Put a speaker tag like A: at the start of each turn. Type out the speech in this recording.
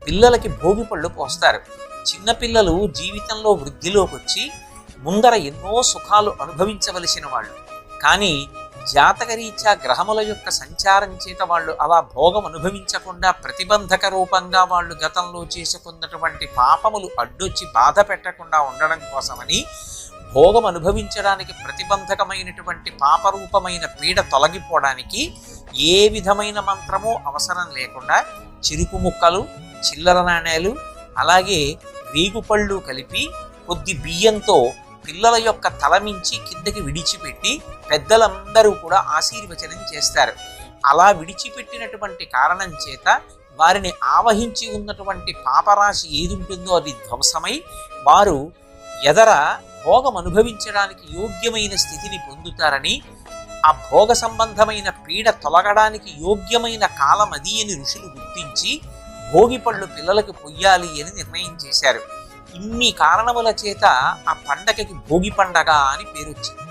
A: పిల్లలకి భోగి పళ్ళు పోస్తారు. చిన్నపిల్లలు జీవితంలో వృద్ధిలోకి వచ్చి ముందర ఎన్నో సుఖాలు అనుభవించవలసిన వాళ్ళు. కానీ జాతకరీత్యా గ్రహముల యొక్క సంచారం చేత వాళ్ళు అలా భోగం అనుభవించకుండా ప్రతిబంధక రూపంగా వాళ్ళు గతంలో చేసుకున్నటువంటి పాపములు అడ్డొచ్చి బాధ పెట్టకుండా ఉండడం కోసమని భోగం అనుభవించడానికి ప్రతిబంధకమైనటువంటి పాపరూపమైన పీడ తొలగిపోవడానికి ఏ విధమైన మంత్రమూ అవసరం లేకుండా చిరుకు ముక్కలు, చిల్లర నాణేలు, అలాగే రేగుపళ్ళు కలిపి కొద్ది బియ్యంతో పిల్లల యొక్క తలమించి కిందకి విడిచిపెట్టి పెద్దలందరూ కూడా ఆశీర్వచనం చేస్తారు. అలా విడిచిపెట్టినటువంటి కారణం చేత వారిని ఆవహించి ఉన్నటువంటి పాపరాశి ఏది ఉంటుందో అది ధ్వంసమై వారు ఎదర భోగం అనుభవించడానికి యోగ్యమైన స్థితిని పొందుతారని, ఆ భోగ సంబంధమైన పీడ తొలగడానికి యోగ్యమైన కాలం అది అని ఋషులు గుర్తించి భోగి పళ్ళు పిల్లలకు పొయ్యాలి అని నిర్ణయం చేశారు. ఇన్ని కారణముల చేత ఆ పండగకి భోగి పండగ అని పేరు వచ్చింది.